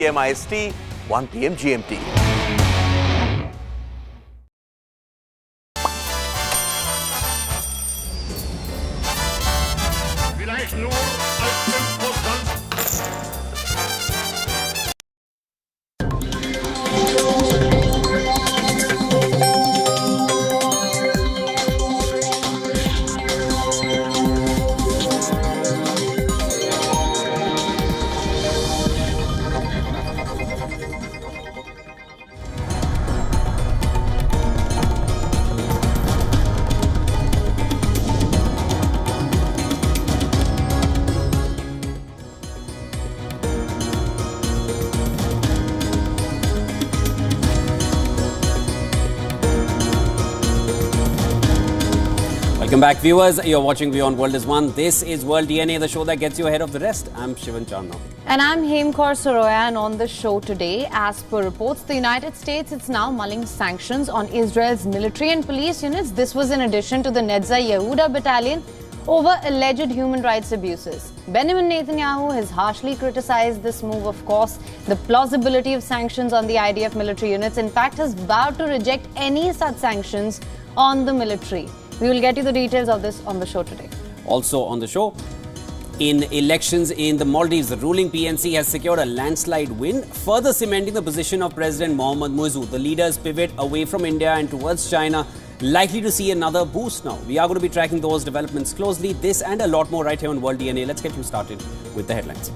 p.m. IST, 1 p.m. GMT. Vielleicht nur als Imposant. Welcome back, viewers. You're watching WION World is One. This is World DNA, the show that gets you ahead of the rest. I'm Shivan Charno. And I'm Hemkaur Soroya, and on the show today, as per reports, the United States is now mulling sanctions on Israel's military and police units. This was in addition to the Netza Yehuda battalion over alleged human rights abuses. Benjamin Netanyahu has harshly criticized this move. Of course, the plausibility of sanctions on the IDF military units, in fact, has vowed to reject any such sanctions on the military. We will get you the details of this on the show today. Also on the show, in elections in the Maldives, the ruling PNC has secured a landslide win, further cementing the position of President Mohammad Muizzu. The leaders pivot away from India and towards China, likely to see another boost now. We are going to be tracking those developments closely. This and a lot more right here on World DNA. Let's get you started with the headlines.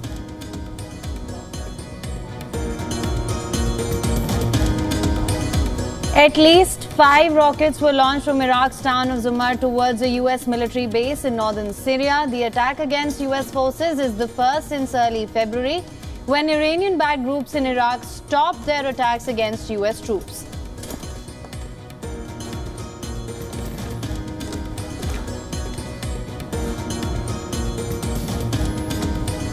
At least 5 rockets were launched from Iraq's town of Zumar towards a US military base in northern Syria. The attack against US forces is the first since early February, when Iranian-backed groups in Iraq stopped their attacks against US troops.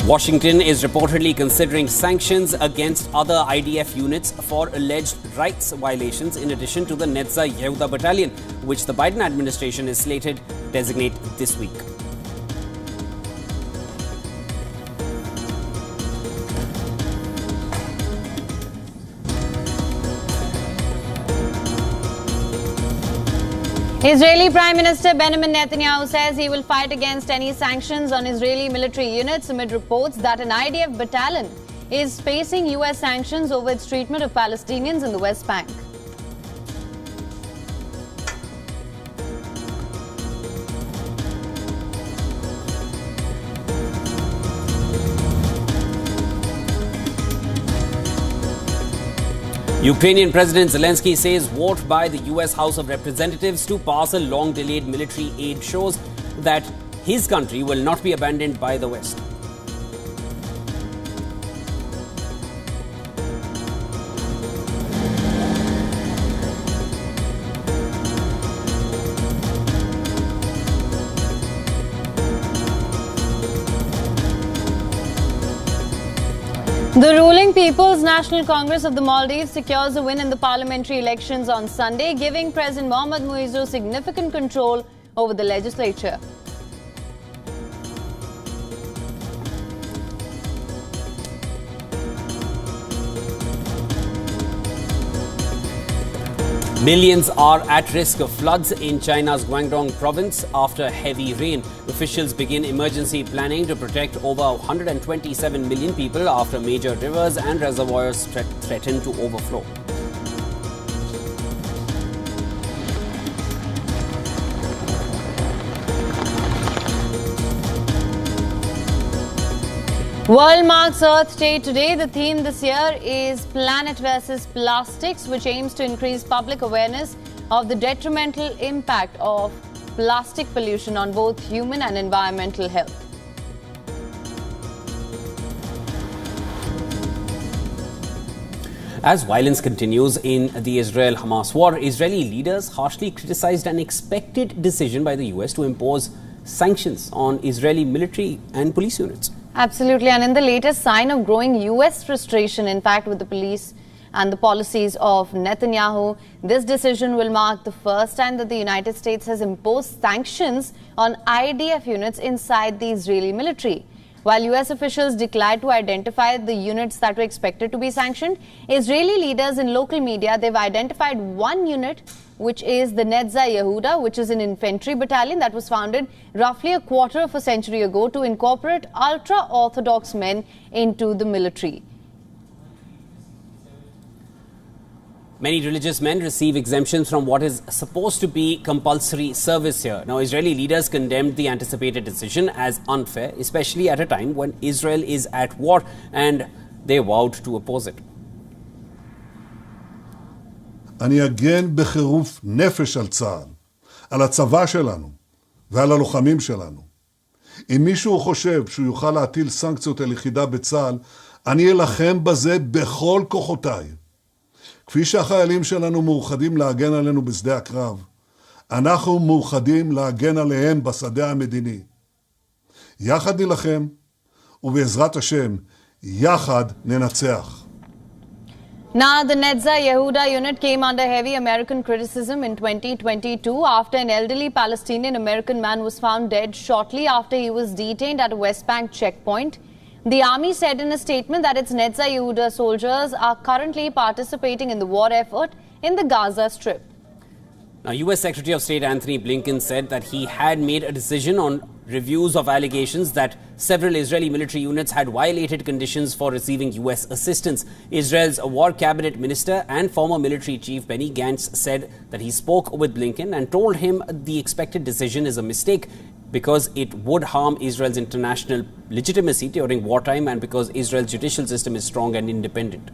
Washington is reportedly considering sanctions against other IDF units for alleged rights violations, in addition to the Netza Yehuda battalion, which the Biden administration is slated to designate this week. Israeli Prime Minister Benjamin Netanyahu says he will fight against any sanctions on Israeli military units amid reports that an IDF battalion is facing US sanctions over its treatment of Palestinians in the West Bank. Ukrainian President Zelensky says vote by the US House of Representatives to pass a long-delayed military aid shows that his country will not be abandoned by the West. The ruling People's National Congress of the Maldives secures a win in the parliamentary elections on Sunday, giving President Mohammad Muizzu significant control over the legislature. Millions are at risk of floods in China's Guangdong province after heavy rain. Officials begin emergency planning to protect over 127 million people after major rivers and reservoirs threaten to overflow. World marks Earth Day today. The theme this year is Planet versus Plastics, which aims to increase public awareness of the detrimental impact of plastic pollution on both human and environmental health. As violence continues in the Israel-Hamas war, Israeli leaders harshly criticized an expected decision by the US to impose sanctions on Israeli military and police units. Absolutely. And in the latest sign of growing US frustration, in fact, with the police and the policies of Netanyahu, this decision will mark the first time that the United States has imposed sanctions on IDF units inside the Israeli military. While US officials declared to identify the units that were expected to be sanctioned, Israeli leaders in local media, they've identified one unit, which is the Netza Yehuda, which is an infantry battalion that was founded roughly a quarter of a century ago to incorporate ultra-Orthodox men into the military. Many religious men receive exemptions from what is supposed to be compulsory service here. Now, Israeli leaders condemned the anticipated decision as unfair, especially at a time when Israel is at war, and they vowed to oppose it. אני אגן בחירוף נפש על צה"ל, על הצבא שלנו ועל הלוחמים שלנו. אם מישהו חושב שהוא יוכל להטיל סנקציות על יחידה בצה"ל, אני אלחם בזה בכל כוחותיי. כפי שהחיילים שלנו מאוחדים להגן עלינו בשדה הקרב, אנחנו מאוחדים להגן עליהם בשדה המדיני. יחד נלחם, ובעזרת השם, יחד ננצח. Now, the Netza Yehuda unit came under heavy American criticism in 2022 after an elderly Palestinian-American man was found dead shortly after he was detained at a West Bank checkpoint. The army said in a statement that its Netza Yehuda soldiers are currently participating in the war effort in the Gaza Strip. Now, US Secretary of State Anthony Blinken said that he had made a decision on reviews of allegations that several Israeli military units had violated conditions for receiving US assistance. Israel's war cabinet minister and former military chief Benny Gantz said that he spoke with Blinken and told him the expected decision is a mistake because it would harm Israel's international legitimacy during wartime and because Israel's judicial system is strong and independent.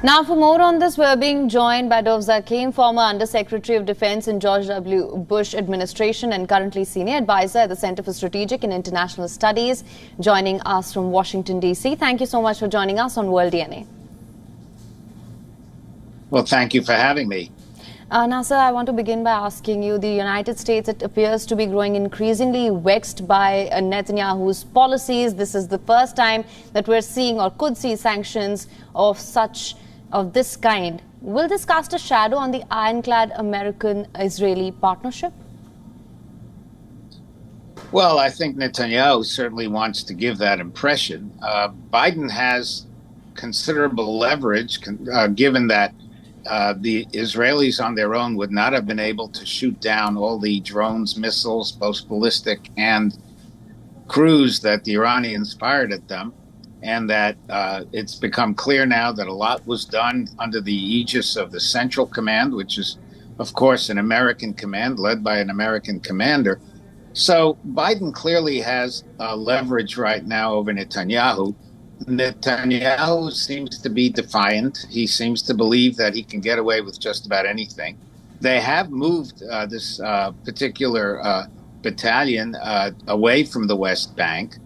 Now, for more on this, we're being joined by Dov Zakim, former Under-Secretary of Defense in George W. Bush administration and currently Senior Advisor at the Center for Strategic and International Studies, joining us from Washington, D.C. Thank you so much for joining us on World DNA. Well, thank you for having me. Nasser, I want to begin by asking you, the United States, it appears to be growing increasingly vexed by Netanyahu's policies. This is the first time that we're seeing or could see sanctions of this kind. Will this cast a shadow on the ironclad American-Israeli partnership? Well, I think Netanyahu certainly wants to give that impression. Biden has considerable leverage, given that the Israelis on their own would not have been able to shoot down all the drones, missiles, both ballistic and cruise that the Iranians fired at them. And that it's become clear now that a lot was done under the aegis of the Central Command, which is, of course, an American command led by an American commander. So Biden clearly has leverage right now over Netanyahu. Netanyahu seems to be defiant. He seems to believe that he can get away with just about anything. They have moved this particular battalion away from the West Bank.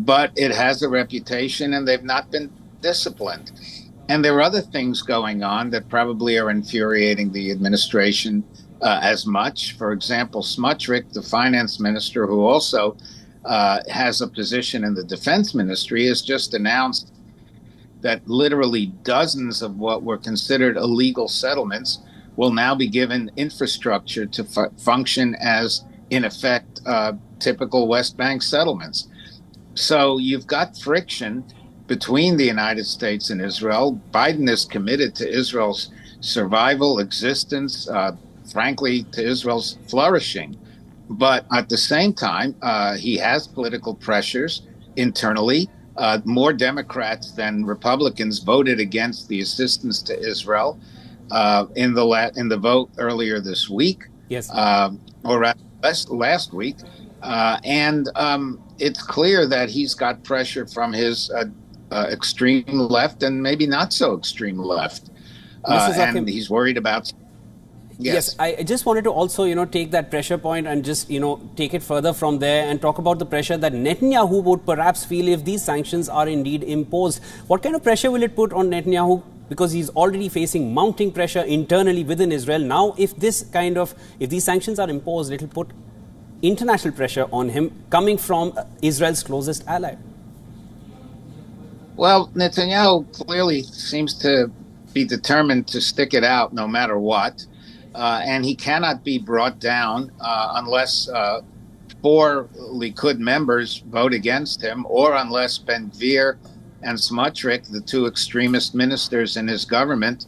But it has a reputation and they've not been disciplined. And there are other things going on that probably are infuriating the administration as much. For example, Smotrich, the finance minister, who also has a position in the defense ministry, has just announced that literally dozens of what were considered illegal settlements will now be given infrastructure to function as, in effect, typical West Bank settlements. So you've got friction between the United States and Israel. Biden is committed to Israel's survival, existence, frankly, to Israel's flourishing. But at the same time, he has political pressures internally. More Democrats than Republicans voted against the assistance to Israel in the vote earlier this week. Yes. Or last week. And it's clear that he's got pressure from his extreme left and maybe not so extreme left. And he's worried about... Yes, I just wanted to also, take that pressure point and just, take it further from there and talk about the pressure that Netanyahu would perhaps feel if these sanctions are indeed imposed. What kind of pressure will it put on Netanyahu? Because he's already facing mounting pressure internally within Israel. Now, if these sanctions are imposed, it'll put international pressure on him coming from Israel's closest ally? Well, Netanyahu clearly seems to be determined to stick it out no matter what. And he cannot be brought down unless 4 Likud members vote against him, or unless Ben-Gvir and Smotrich, the 2 extremist ministers in his government,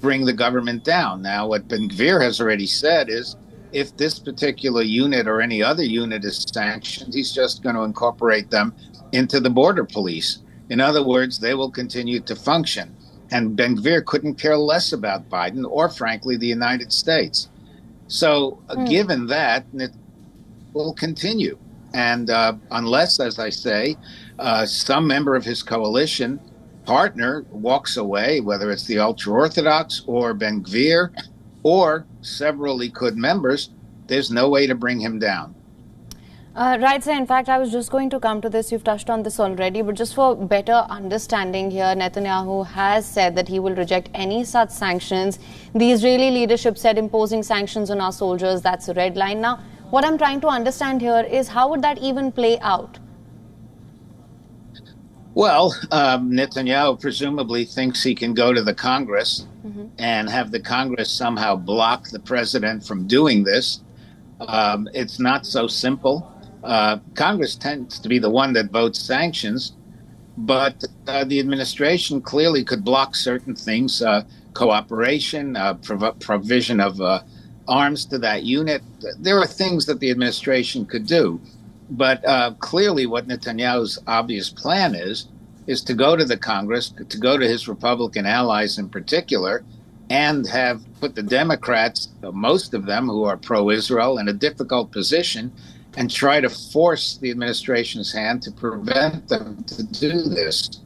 bring the government down. Now, what Ben-Gvir has already said is if this particular unit or any other unit is sanctioned, he's just going to incorporate them into the border police. In other words, they will continue to function. And Ben-Gvir couldn't care less about Biden or, frankly, the United States. So given that, it will continue. And unless, as I say, some member of his coalition partner walks away, whether it's the ultra-Orthodox or Ben-Gvir or several Likud members, there's no way to bring him down. Right, sir. In fact, I was just going to come to this. You've touched on this already. But just for better understanding here, Netanyahu has said that he will reject any such sanctions. The Israeli leadership said imposing sanctions on our soldiers, that's a red line. Now, what I'm trying to understand here is how would that even play out? Well, Netanyahu presumably thinks he can go to the Congress and have the Congress somehow block the president from doing this. It's not so simple. Congress tends to be the one that votes sanctions, but the administration clearly could block certain things, cooperation, provision of arms to that unit. There are things that the administration could do. But clearly what Netanyahu's obvious plan is to go to the Congress, to go to his Republican allies in particular, and have put the Democrats, most of them who are pro-Israel, in a difficult position and try to force the administration's hand to prevent them to do this.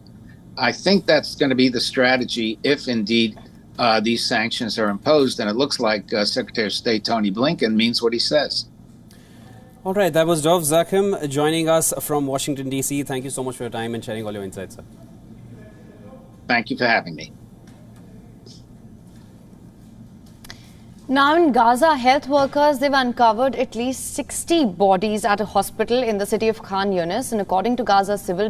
I think that's going to be the strategy if indeed these sanctions are imposed. And it looks like Secretary of State Tony Blinken means what he says. All right, that was Dov Zakhem joining us from Washington, D.C. Thank you so much for your time and sharing all your insights, sir. Thank you for having me. Now in Gaza, health workers, they've uncovered at least 60 bodies at a hospital in the city of Khan Yunis. And according to Gaza's civil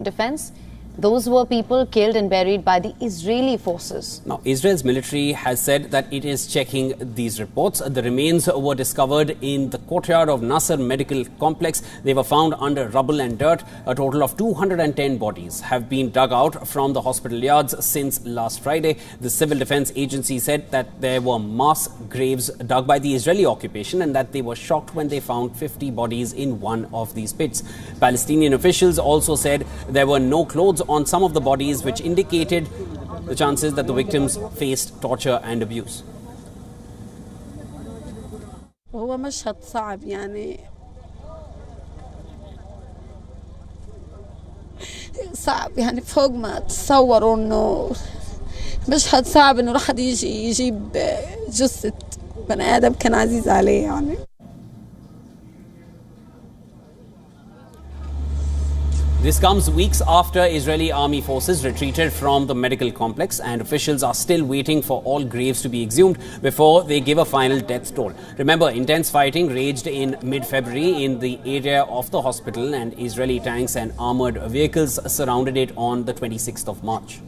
defense, those were people killed and buried by the Israeli forces. Now, Israel's military has said that it is checking these reports. The remains were discovered in the courtyard of Nasser Medical Complex. They were found under rubble and dirt. A total of 210 bodies have been dug out from the hospital yards since last Friday. The Civil Defense Agency said that there were mass graves dug by the Israeli occupation and that they were shocked when they found 50 bodies in one of these pits. Palestinian officials also said there were no clothes on some of the bodies, which indicated the chances that the victims faced torture and abuse. وهو مشهد صعب يعني صعب يعني فوق ما تصوروا انه مشهد صعب انه راح يجيب جثة بني ادم كان عزيز عليه يعني. This comes weeks after Israeli army forces retreated from the medical complex, and officials are still waiting for all graves to be exhumed before they give a final death toll. Remember, intense fighting raged in mid-February in the area of the hospital, and Israeli tanks and armored vehicles surrounded it on the 26th of March.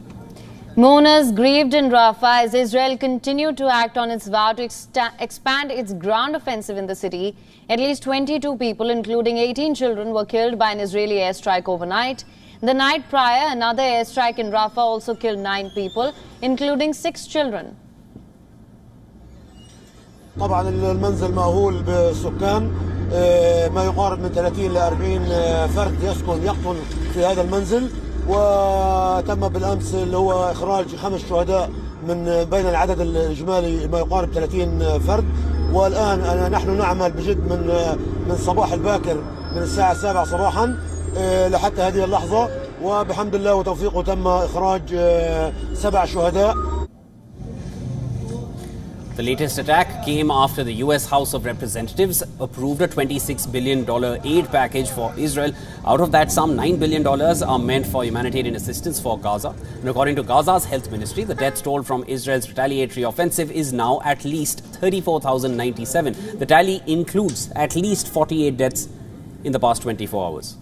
Mourners grieved in Rafah as Israel continued to act on its vow to expand its ground offensive in the city. At least 22 people, including 18 children, were killed by an Israeli airstrike overnight. The night prior, another airstrike in Rafah also killed 9 people, including 6 children. طبعا المنزل مأهول بالسكان ما يقارب من 30 ل 40 فرد يقطن في هذا المنزل. وتم بالامس اللي هو اخراج 5 شهداء من بين العدد الاجمالي ما يقارب 30 فرد. والان نحن نعمل بجد من الصباح الباكر من الساعه 7 صباحا لحتى هذه اللحظه، وبحمد الله وتوفيقه تم اخراج 7 شهداء. The latest attack came after the US House of Representatives approved a $26 billion aid package for Israel. Out of that, some $9 billion are meant for humanitarian assistance for Gaza. And according to Gaza's health ministry, the death toll from Israel's retaliatory offensive is now at least 34,097. The tally includes at least 48 deaths in the past 24 hours.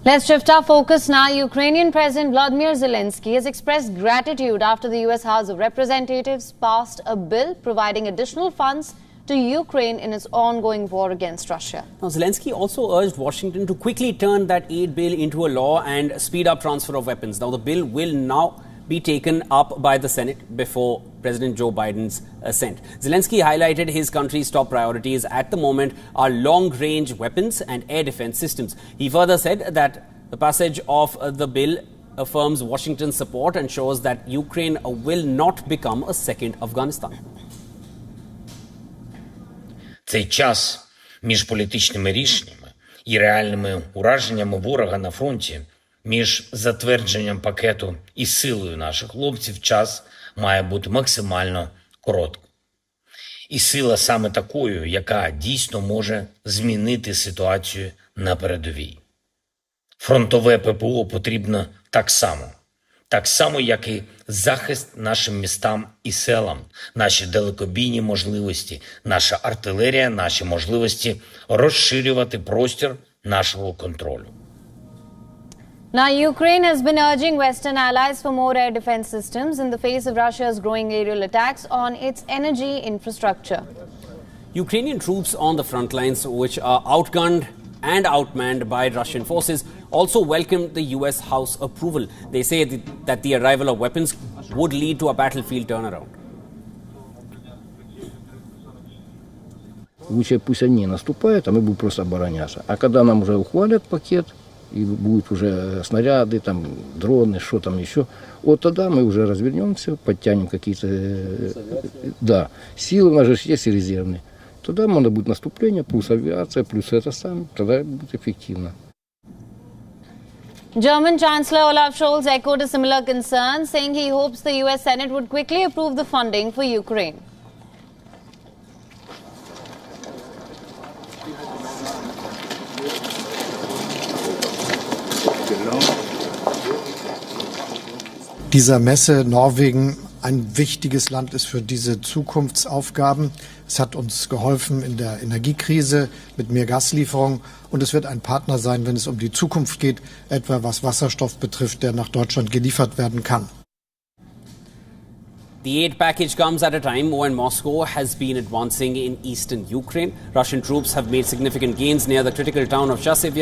Let's shift our focus now. Ukrainian President Vladimir Zelensky has expressed gratitude after the US House of Representatives passed a bill providing additional funds to Ukraine in its ongoing war against Russia. Now, Zelensky also urged Washington to quickly turn that aid bill into a law and speed up transfer of weapons. Now, the bill will now be taken up by the Senate before President Joe Biden's assent. Zelensky highlighted his country's top priorities at the moment are long-range weapons and air defense systems. He further said that the passage of the bill affirms Washington's support and shows that Ukraine will not become a second Afghanistan. Цей час між політичними рішеннями і реальними ураженнями ворога на фронті, між затвердженням пакету і силою наших хлопців, час має бути максимально коротким. І сила саме такою, яка дійсно може змінити ситуацію на передовій. Фронтове ППО потрібно так само, як і захист нашим містам і селам, наші далекобійні можливості, наша артилерія, наші можливості розширювати простір нашого контролю. Now, Ukraine has been urging Western allies for more air defense systems in the face of Russia's growing aerial attacks on its energy infrastructure. Ukrainian troops on the front lines, which are outgunned and outmanned by Russian forces, also welcomed the US House approval. They say that the arrival of weapons would lead to a battlefield turnaround. Лучше пусть они наступают, а мы будем просто обороняться. А когда нам уже ухвалят пакет, и будут уже снаряды, там, дроны, что там еще, вот тогда мы уже развернемся, подтянем какие-то силы, у нас же есть и резервные. Тогда можно будет наступление, плюс авиация, плюс это сам, тогда будет эффективно. German Chancellor Olaf Scholz echoed a similar concern, saying he hopes the US Senate would quickly approve the funding for Ukraine. Dieser Messe Norwegen ein wichtiges Land ist für diese Zukunftsaufgaben. Es hat uns geholfen in der Energiekrise mit mehr Gaslieferungen und es wird ein Partner sein, wenn es um die Zukunft geht, etwa was Wasserstoff betrifft, der nach Deutschland geliefert werden kann. The aid package comes at a time when Moscow has been advancing in eastern Ukraine. Russian troops have made significant gains near the critical town of Chasiv.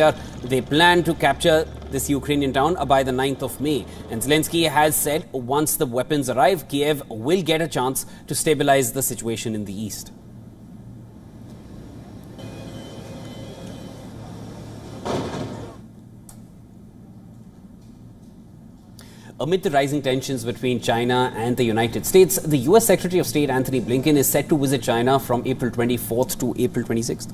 They plan to capture this Ukrainian town by the 9th of May. And Zelensky has said once the weapons arrive, Kiev will get a chance to stabilize the situation in the east. Amid the rising tensions between China and the United States, the US Secretary of State Antony Blinken is set to visit China from April 24th to April 26th.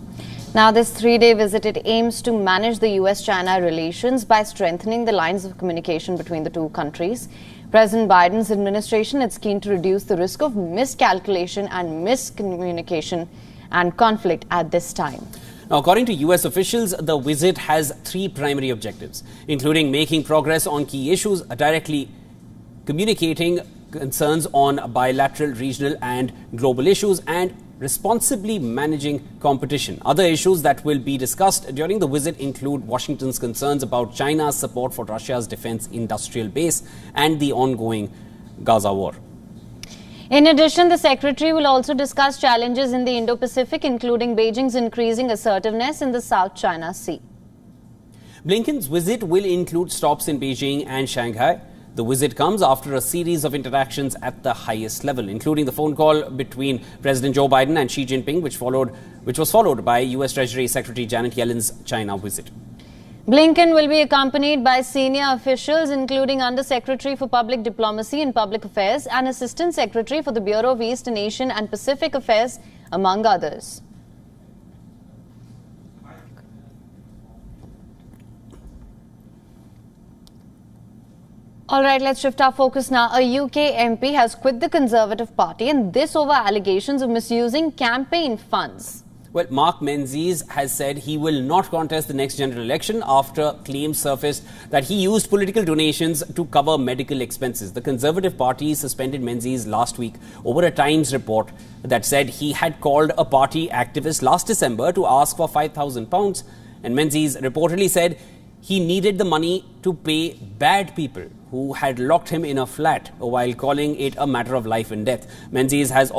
Now, this three-day visit, it aims to manage the US-China relations by strengthening the lines of communication between the two countries. President Biden's administration is keen to reduce the risk of miscalculation and miscommunication and conflict at this time. Now, according to US officials, the visit has three primary objectives, including making progress on key issues, directly communicating concerns on bilateral, regional and global issues, and responsibly managing competition. Other issues that will be discussed during the visit include Washington's concerns about China's support for Russia's defense industrial base and the ongoing Gaza war. In addition, the Secretary will also discuss challenges in the Indo-Pacific, including Beijing's increasing assertiveness in the South China Sea. Blinken's visit will include stops in Beijing and Shanghai. The visit comes after a series of interactions at the highest level, including the phone call between President Joe Biden and Xi Jinping, which was followed by US Treasury Secretary Janet Yellen's China visit. Blinken will be accompanied by senior officials, including Under-Secretary for Public Diplomacy and Public Affairs and Assistant Secretary for the Bureau of Eastern Asian and Pacific Affairs, among others. All right, let's shift our focus now. A UK MP has quit the Conservative Party, and this over allegations of misusing campaign funds. Well, Mark Menzies has said he will not contest the next general election after claims surfaced that he used political donations to cover medical expenses. The Conservative Party suspended Menzies last week over a Times report that said he had called a party activist last December to ask for £5,000, and Menzies reportedly said he needed the money to pay bad people who had locked him in a flat while calling it a matter of life and death. Menzies has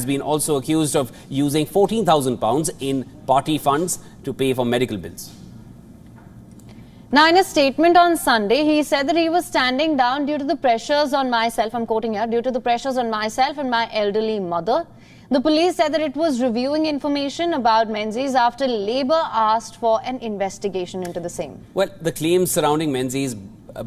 been accused of using £14,000 in party funds to pay for medical bills. Now, in a statement on Sunday, he said that he was standing down due to the pressures on myself, I'm quoting here, due to the pressures on myself and my elderly mother. The police said that it was reviewing information about Menzies after Labour asked for an investigation into the same. Well, the claims surrounding Menzies,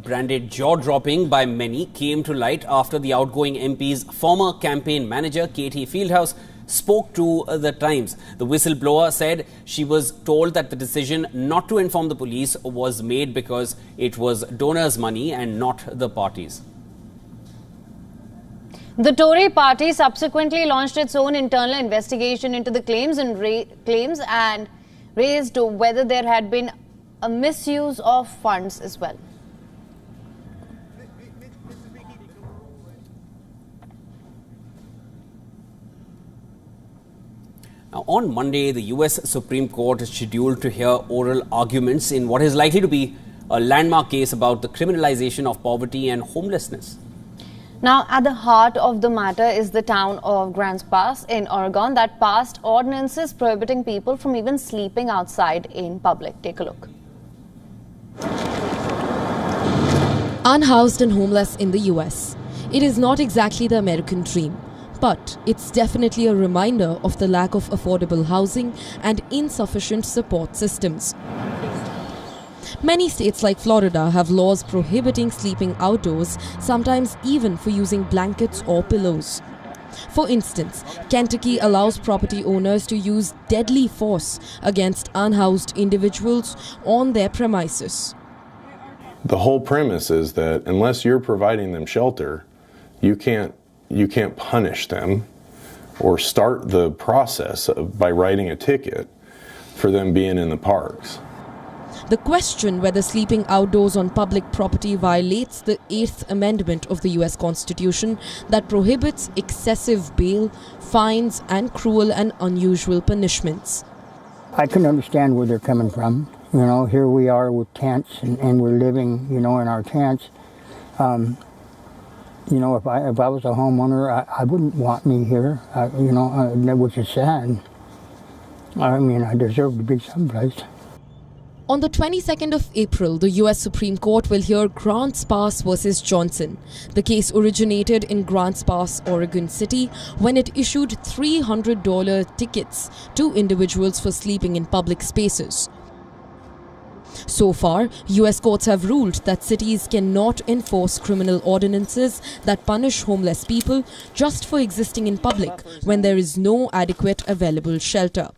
branded jaw-dropping by many, came to light after the outgoing MP's former campaign manager, Katie Fieldhouse, spoke to the Times. The whistleblower said she was told that the decision not to inform the police was made because it was donors' money and not the party's. The Tory party subsequently launched its own internal investigation into the claims and raised whether there had been a misuse of funds as well. Now, on Monday, the US Supreme Court is scheduled to hear oral arguments in what is likely to be a landmark case about the criminalization of poverty and homelessness. Now, at the heart of the matter is the town of Grants Pass in Oregon that passed ordinances prohibiting people from even sleeping outside in public. Take a look. Unhoused and homeless in the US. It is not exactly the American dream, but it's definitely a reminder of the lack of affordable housing and insufficient support systems. Many states like Florida have laws prohibiting sleeping outdoors, sometimes even for using blankets or pillows. For instance, Kentucky allows property owners to use deadly force against unhoused individuals on their premises. The whole premise is that unless you're providing them shelter, you can't punish them or start the process by writing a ticket for them being in the parks. The question whether sleeping outdoors on public property violates the 8th Amendment of the US Constitution that prohibits excessive bail, fines, and cruel and unusual punishments. I can understand where they're coming from. You know, here we are with tents and we're living, you know, in our tents. You know, if I was a homeowner, I wouldn't want me here, which is sad. I mean, I deserve to be someplace. On the 22nd of April, the US Supreme Court will hear Grants Pass versus Johnson. The case originated in Grants Pass, Oregon City, when it issued $300 tickets to individuals for sleeping in public spaces. So far, US courts have ruled that cities cannot enforce criminal ordinances that punish homeless people just for existing in public when there is no adequate available shelter.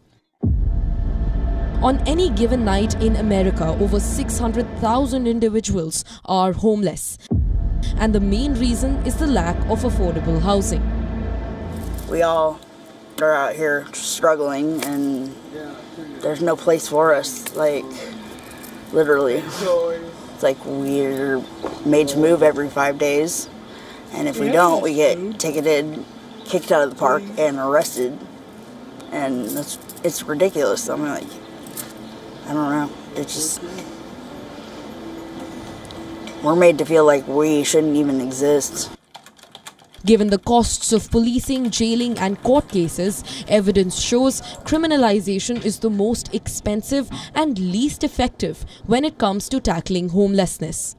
On any given night in America, over 600,000 individuals are homeless. And the main reason is the lack of affordable housing. We all are out here struggling and there's no place for us, like literally. It's like we're made to move every 5 days. And if we don't, we get ticketed, kicked out of the park and arrested. And it's ridiculous. I'm like, I don't know, it's just, we're made to feel like we shouldn't even exist. Given the costs of policing, jailing and court cases, evidence shows criminalization is the most expensive and least effective when it comes to tackling homelessness.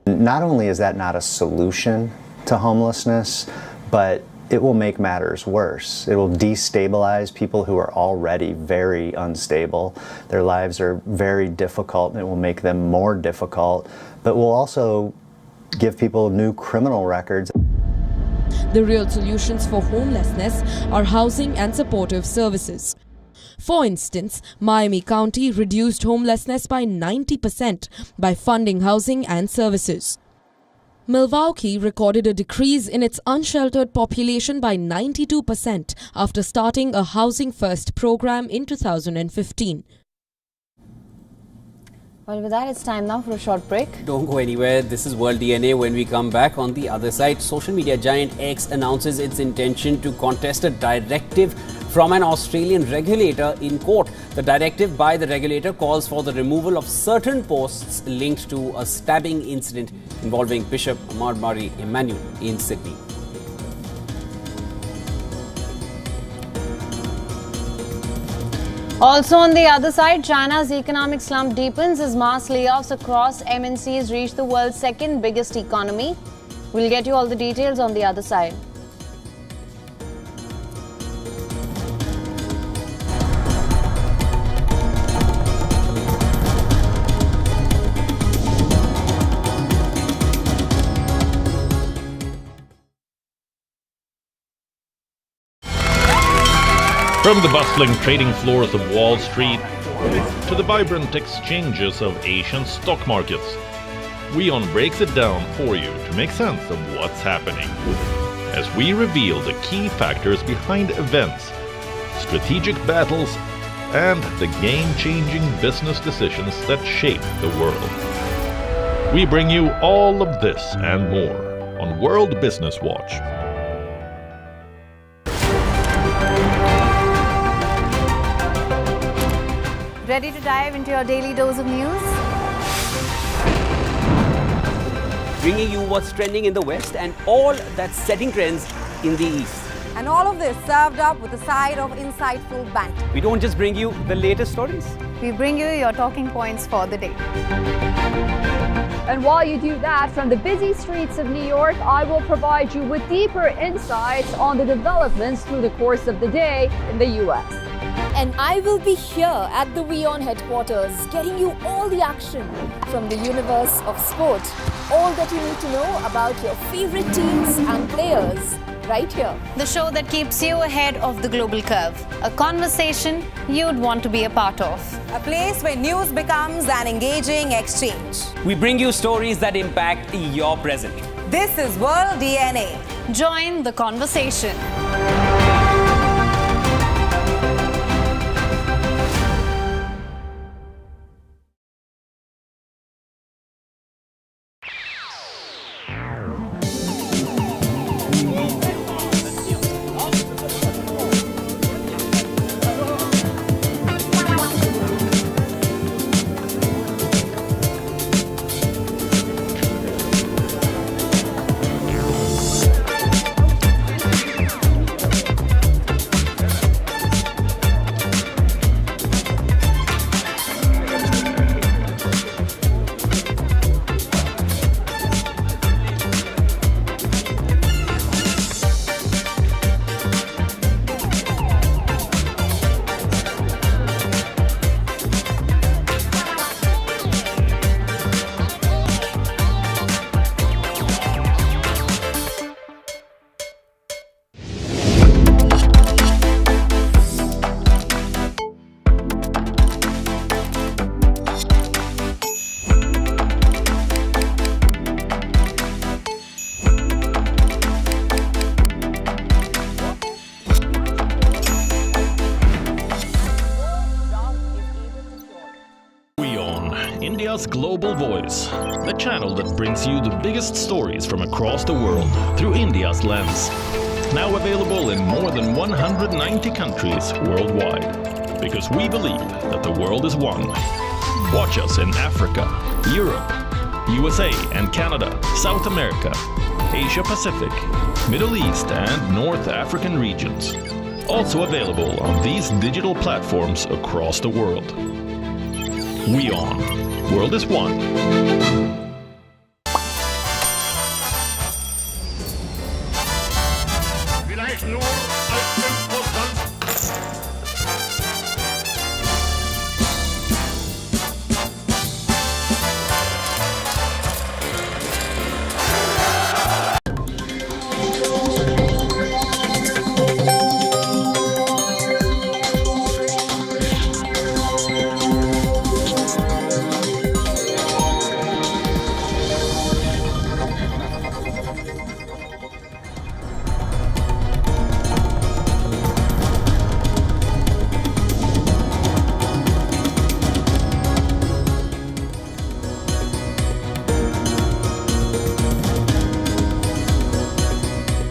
Not only is that not a solution to homelessness, but it will make matters worse. It will destabilize people who are already very unstable. Their lives are very difficult, and it will make them more difficult, but will also give people new criminal records. The real solutions for homelessness are housing and supportive services. For instance, Miami County reduced homelessness by 90% by funding housing and services. Milwaukee recorded a decrease in its unsheltered population by 92% after starting a Housing First program in 2015. Well, with that, it's time now for a short break. Don't go anywhere. This is World DNA. When we come back, on the other side, social media giant X announces its intention to contest a directive from an Australian regulator in court. The directive by the regulator calls for the removal of certain posts linked to a stabbing incident involving Bishop Mari Emmanuel in Sydney. Also on the other side, China's economic slump deepens as mass layoffs across MNCs reach the world's second biggest economy. We'll get you all the details on the other side. From the bustling trading floors of Wall Street to the vibrant exchanges of Asian stock markets, WION breaks it down for you to make sense of what's happening. As we reveal the key factors behind events, strategic battles, and the game-changing business decisions that shape the world. We bring you all of this and more on World Business Watch. Ready to dive into your daily dose of news? Bringing you what's trending in the West and all that's setting trends in the East. And all of this served up with a side of insightful banter. We don't just bring you the latest stories. We bring you your talking points for the day. And while you do that, from the busy streets of New York, I will provide you with deeper insights on the developments through the course of the day in the US. And I will be here at the WION headquarters, getting you all the action from the universe of sport. All that you need to know about your favorite teams and players, right here. The show that keeps you ahead of the global curve. A conversation you'd want to be a part of. A place where news becomes an engaging exchange. We bring you stories that impact your present. This is World DNA. Join the conversation. India's Global Voice, the channel that brings you the biggest stories from across the world through India's lens. Now available in more than 190 countries worldwide. Because we believe that the world is one. Watch us in Africa, Europe, USA and Canada, South America, Asia Pacific, Middle East and North African regions. Also available on these digital platforms across the world. WION. World is one. Vielleicht nur als Imposant.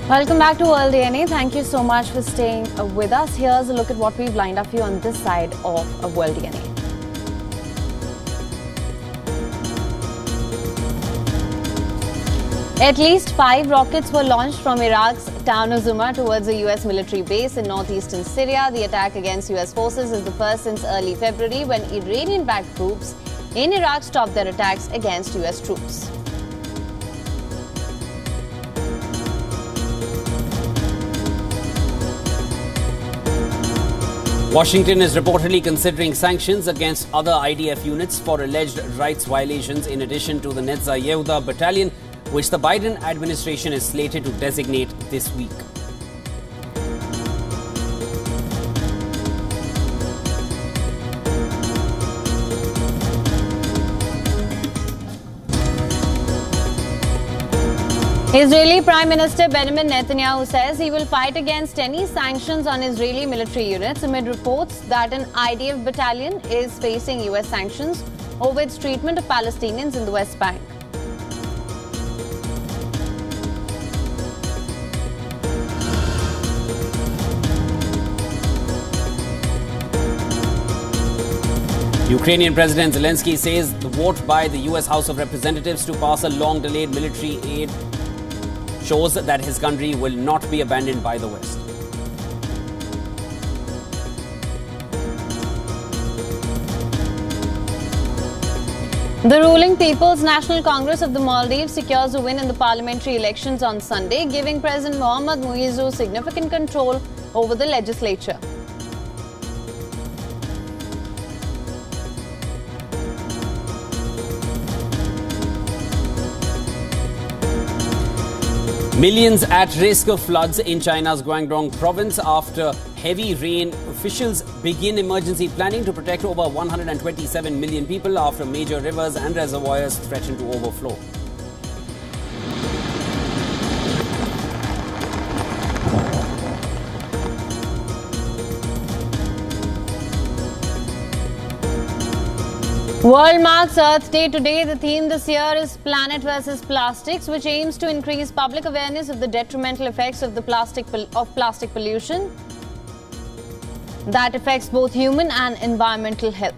Welcome back to World DNA. Thank you so much for staying with us. Here's a look at what we've lined up for you on this side of World DNA. At least 5 rockets were launched from Iraq's town of Zuma towards a US military base in northeastern Syria. The attack against US forces is the first since early February, when Iranian-backed groups in Iraq stopped their attacks against US troops. Washington is reportedly considering sanctions against other IDF units for alleged rights violations, in addition to the Netza Yehuda battalion, which the Biden administration is slated to designate this week. Israeli Prime Minister Benjamin Netanyahu says he will fight against any sanctions on Israeli military units amid reports that an IDF battalion is facing US sanctions over its treatment of Palestinians in the West Bank. Ukrainian President Zelensky says the vote by the US House of Representatives to pass a long-delayed military aid shows that his country will not be abandoned by the West. The ruling People's National Congress of the Maldives secures a win in the parliamentary elections on Sunday, giving President Mohammad Muizzu significant control over the legislature. Millions at risk of floods in China's Guangdong province after heavy rain. Officials begin emergency planning to protect over 127 million people after major rivers and reservoirs threaten to overflow. World marks Earth Day today. The theme this year is Planet versus Plastics, which aims to increase public awareness of the detrimental effects of plastic pollution that affects both human and environmental health.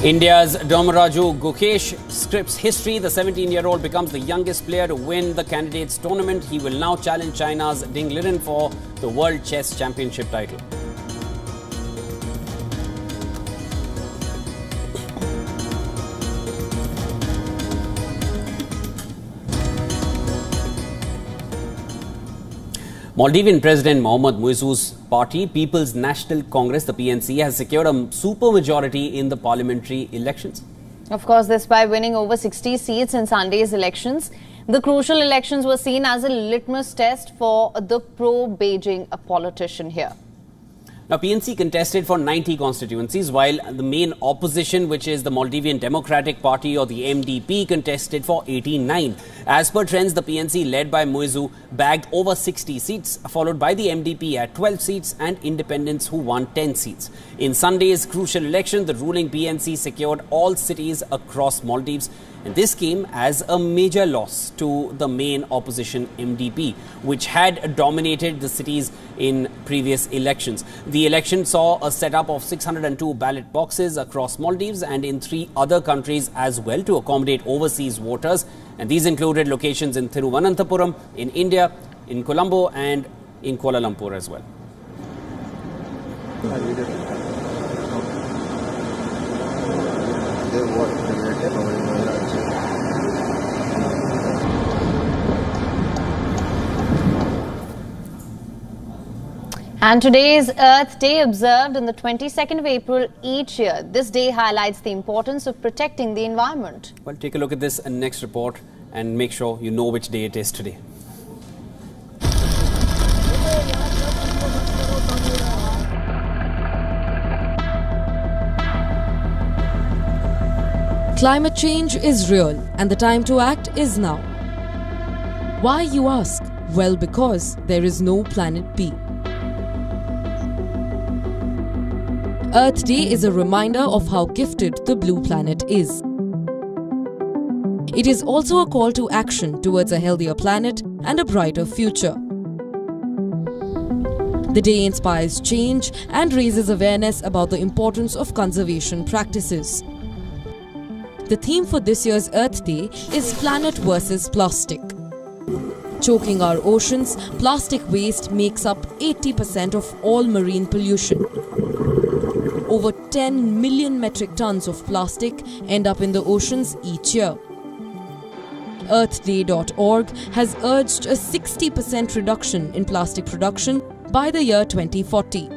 India's Domaraju Gukesh scripts history. The 17-year-old becomes the youngest player to win the candidates tournament. He will now challenge China's Ding Liren for the World Chess Championship title. Maldivian President Mohammad Muizzu's party, People's National Congress, the PNC, has secured a supermajority in the parliamentary elections. Of course, this by winning over 60 seats in Sunday's elections. The crucial elections were seen as a litmus test for the pro-Beijing politician here. Now, PNC contested for 90 constituencies, while the main opposition, which is the Maldivian Democratic Party or the MDP, contested for 89. As per trends, the PNC, led by Muizzu, bagged over 60 seats, followed by the MDP at 12 seats and independents, who won 10 seats. In Sunday's crucial election, the ruling PNC secured all cities across Maldives, and this came as a major loss to the main opposition MDP, which had dominated the cities in previous elections. The election saw a setup of 602 ballot boxes across Maldives and in 3 other countries as well to accommodate overseas voters. And these included locations in Thiruvananthapuram, in India, in Colombo and in Kuala Lumpur as well. And today is Earth Day, observed on the 22nd of April each year. This day highlights the importance of protecting the environment. Well, take a look at this next report and make sure you know which day it is today. Climate change is real and the time to act is now. Why, you ask? Well, because there is no planet B. Earth Day is a reminder of how gifted the blue planet is. It is also a call to action towards a healthier planet and a brighter future. The day inspires change and raises awareness about the importance of conservation practices. The theme for this year's Earth Day is Planet versus Plastic. Choking our oceans, plastic waste makes up 80% of all marine pollution. Over 10 million metric tons of plastic end up in the oceans each year. EarthDay.org has urged a 60% reduction in plastic production by the year 2040.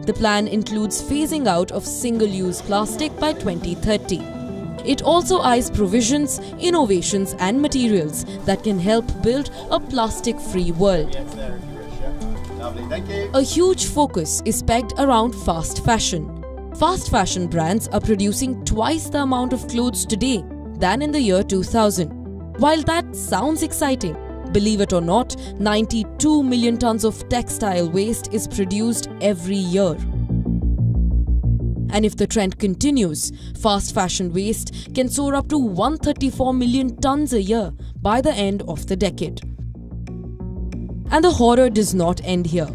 The plan includes phasing out of single-use plastic by 2030. It also eyes provisions, innovations and materials that can help build a plastic-free world. A huge focus is pegged around fast fashion. Fast fashion brands are producing twice the amount of clothes today than in the year 2000. While that sounds exciting, believe it or not, 92 million tons of textile waste is produced every year. And if the trend continues, fast fashion waste can soar up to 134 million tons a year by the end of the decade. And the horror does not end here.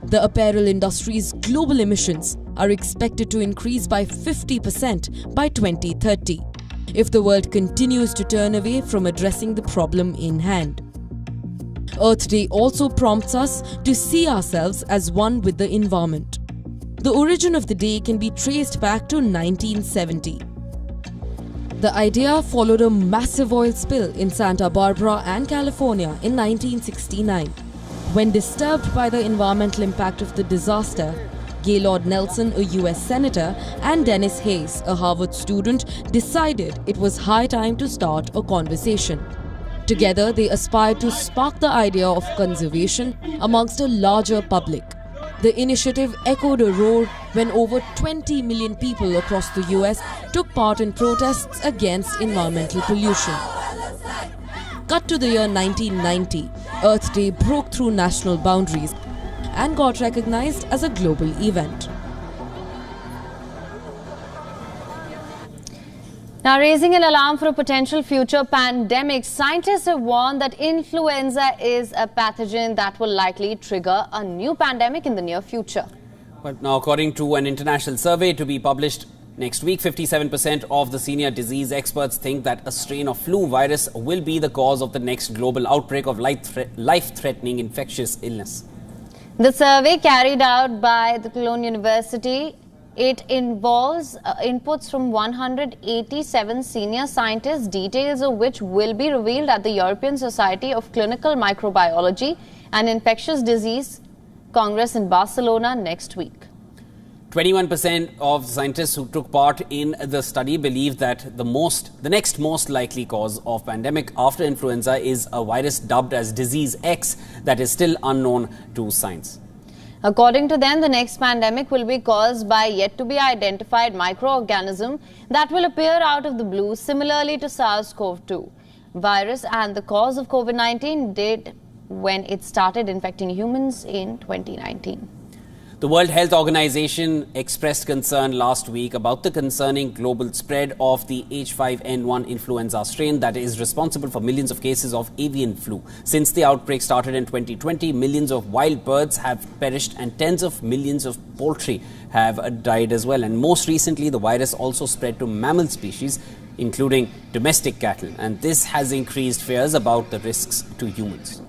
The apparel industry's global emissions are expected to increase by 50% by 2030 if the world continues to turn away from addressing the problem in hand. Earth Day also prompts us to see ourselves as one with the environment. The origin of the day can be traced back to 1970. The idea followed a massive oil spill in Santa Barbara and California in 1969. When disturbed by the environmental impact of the disaster, Gaylord Nelson, a US Senator, and Dennis Hayes, a Harvard student, decided it was high time to start a conversation. Together, they aspired to spark the idea of conservation amongst a larger public. The initiative echoed a roar when over 20 million people across the US took part in protests against environmental pollution. Cut to the year 1990, Earth Day broke through national boundaries and got recognized as a global event. Now, raising an alarm for a potential future pandemic, scientists have warned that influenza is a pathogen that will likely trigger a new pandemic in the near future. But now, according to an international survey to be published next week, 57% of the senior disease experts think that a strain of flu virus will be the cause of the next global outbreak of life-threatening infectious illness. The survey carried out by the Cologne University, it involves inputs from 187 senior scientists, details of which will be revealed at the European Society of Clinical Microbiology and Infectious Disease Congress in Barcelona next week. 21% of scientists who took part in the study believe that the next most likely cause of pandemic after influenza is a virus dubbed as Disease X that is still unknown to science. According to them, the next pandemic will be caused by yet-to-be-identified microorganism that will appear out of the blue, similarly to SARS-CoV-2 virus and the cause of COVID-19 did when it started infecting humans in 2019. The World Health Organization expressed concern last week about the concerning global spread of the H5N1 influenza strain that is responsible for millions of cases of avian flu. Since the outbreak started in 2020, millions of wild birds have perished and tens of millions of poultry have died as well. And most recently, the virus also spread to mammal species, including domestic cattle. And this has increased fears about the risks to humans.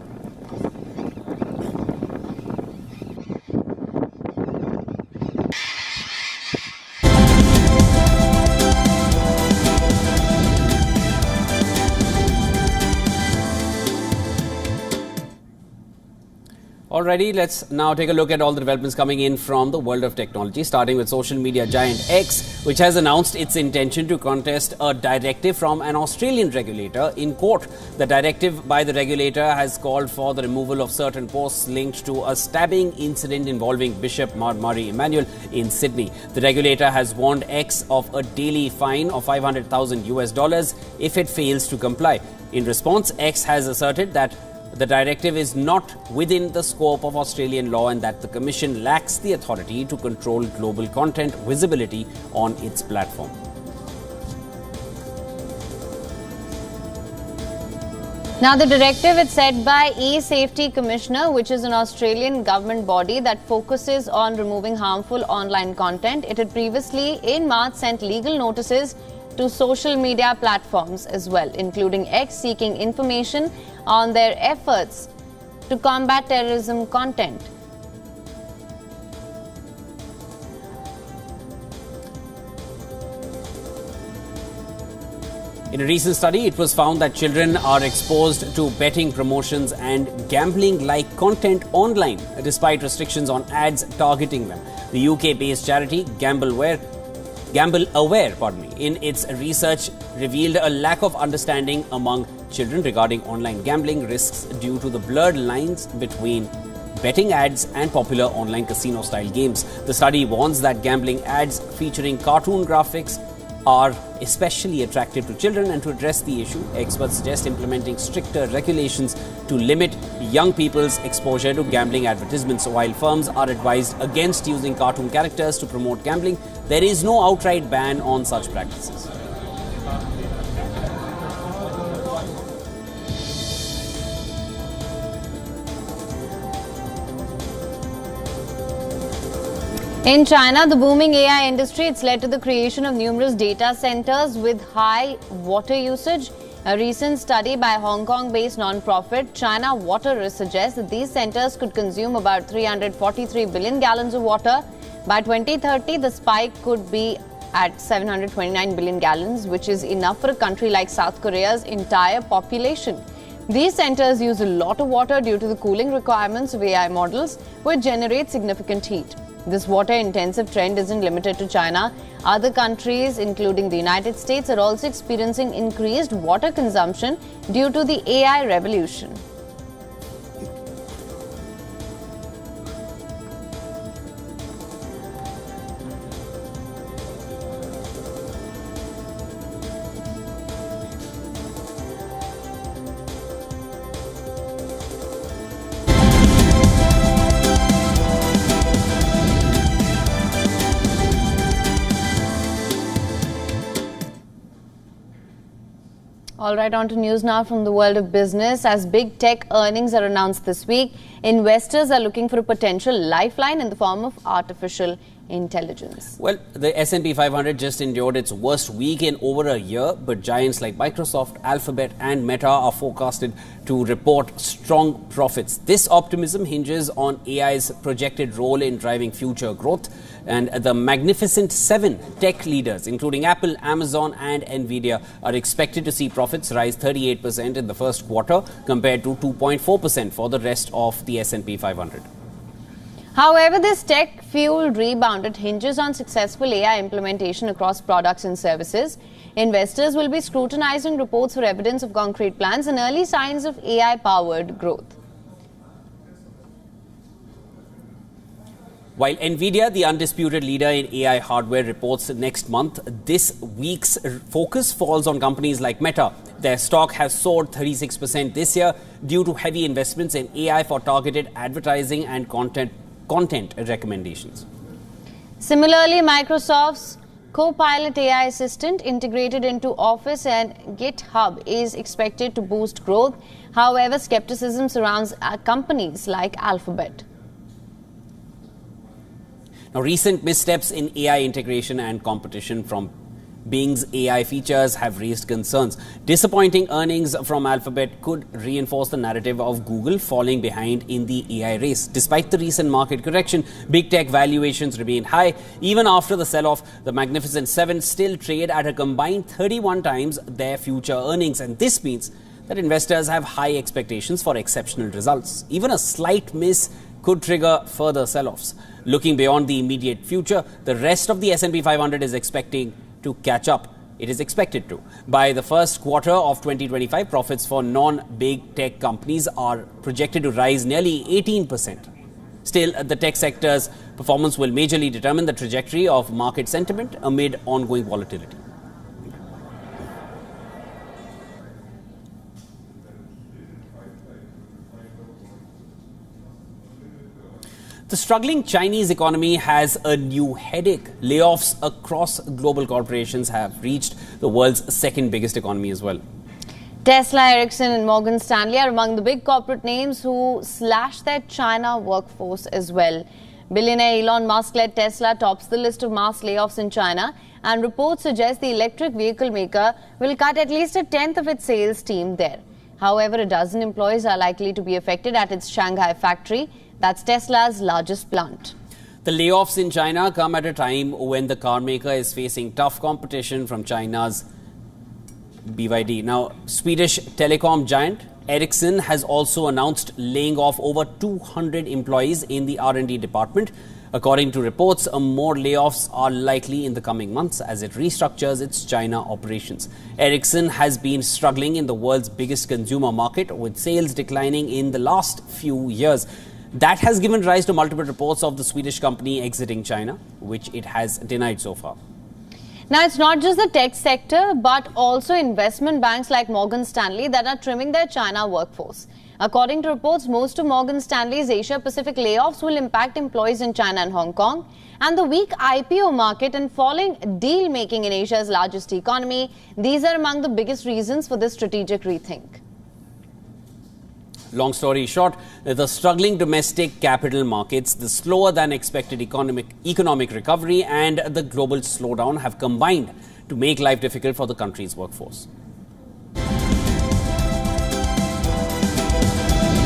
Alrighty, let's now take a look at all the developments coming in from the world of technology, starting with social media giant X, which has announced its intention to contest a directive from an Australian regulator in court. The directive by the regulator has called for the removal of certain posts linked to a stabbing incident involving Bishop Murray Emanuel in Sydney. The regulator has warned X of a daily fine of $500,000 if it fails to comply. In response, X has asserted that the directive is not within the scope of Australian law and that the Commission lacks the authority to control global content visibility on its platform. Now, the directive is set by E-Safety Commissioner, which is an Australian government body that focuses on removing harmful online content. It had previously, in March, sent legal notices to social media platforms as well, including X, seeking information on their efforts to combat terrorism content. In a recent study, it was found that children are exposed to betting promotions and gambling-like content online, despite restrictions on ads targeting them. The UK-based charity Gamble Aware, in its research revealed a lack of understanding among children regarding online gambling risks due to the blurred lines between betting ads and popular online casino-style games. The study warns that gambling ads featuring cartoon graphics are especially attractive to children, and to address the issue, experts suggest implementing stricter regulations to limit young people's exposure to gambling advertisements. While firms are advised against using cartoon characters to promote gambling, there is no outright ban on such practices. In China, the booming AI industry, it's led to the creation of numerous data centers with high water usage. A recent study by Hong Kong-based non-profit China Water Risk suggests that these centers could consume about 343 billion gallons of water. By 2030, the spike could be at 729 billion gallons, which is enough for a country like South Korea's entire population. These centers use a lot of water due to the cooling requirements of AI models, which generate significant heat. This water-intensive trend isn't limited to China. Other countries, including the United States, are also experiencing increased water consumption due to the AI revolution. All right, on to news now from the world of business. As big tech earnings are announced this week, investors are looking for a potential lifeline in the form of artificial intelligence. Well, the S&P 500 just endured its worst week in over a year, but giants like Microsoft, Alphabet and Meta are forecasted to report strong profits. This optimism hinges on AI's projected role in driving future growth, and the magnificent 7 tech leaders, including Apple, Amazon and Nvidia, are expected to see profits rise 38% in the first quarter compared to 2.4% for the rest of the S&P 500. However, this tech-fueled rebound, it hinges on successful AI implementation across products and services. Investors will be scrutinizing reports for evidence of concrete plans and early signs of AI-powered growth. While Nvidia, the undisputed leader in AI hardware, reports next month, this week's focus falls on companies like Meta. Their stock has soared 36% this year due to heavy investments in AI for targeted advertising and content recommendations. Similarly, Microsoft's Copilot AI assistant integrated into Office and GitHub is expected to boost growth. However, skepticism surrounds companies like Alphabet. Now, recent missteps in AI integration and competition from Bing's AI features have raised concerns. Disappointing earnings from Alphabet could reinforce the narrative of Google falling behind in the AI race. Despite the recent market correction, big tech valuations remain high. Even after the sell-off, the Magnificent Seven still trade at a combined 31 times their future earnings, and this means that investors have high expectations for exceptional results. Even a slight miss could trigger further sell-offs. Looking beyond the immediate future, the rest of the S&P 500 is expecting to catch up. It is expected to. By the first quarter of 2025, profits for non-big tech companies are projected to rise nearly 18%. Still, the tech sector's performance will majorly determine the trajectory of market sentiment amid ongoing volatility. The struggling Chinese economy has a new headache. Layoffs across global corporations have reached the world's second biggest economy as well. Tesla, Ericsson and Morgan Stanley are among the big corporate names who slashed their China workforce as well. Billionaire Elon Musk led Tesla tops the list of mass layoffs in China, and reports suggest the electric vehicle maker will cut at least a tenth of its sales team there. However, a dozen employees are likely to be affected at its Shanghai factory. That's Tesla's largest plant. The layoffs in China come at a time when the car maker is facing tough competition from China's BYD. Now, Swedish telecom giant Ericsson has also announced laying off over 200 employees in the R&D department. According to reports, more layoffs are likely in the coming months as it restructures its China operations. Ericsson has been struggling in the world's biggest consumer market, with sales declining in the last few years. That has given rise to multiple reports of the Swedish company exiting China, which it has denied so far. Now, it's not just the tech sector, but also investment banks like Morgan Stanley that are trimming their China workforce. According to reports, most of Morgan Stanley's Asia-Pacific layoffs will impact employees in China and Hong Kong. And the weak IPO market and falling deal-making in Asia's largest economy, these are among the biggest reasons for this strategic rethink. Long story short, the struggling domestic capital markets, the slower than expected economic recovery and the global slowdown have combined to make life difficult for the country's workforce.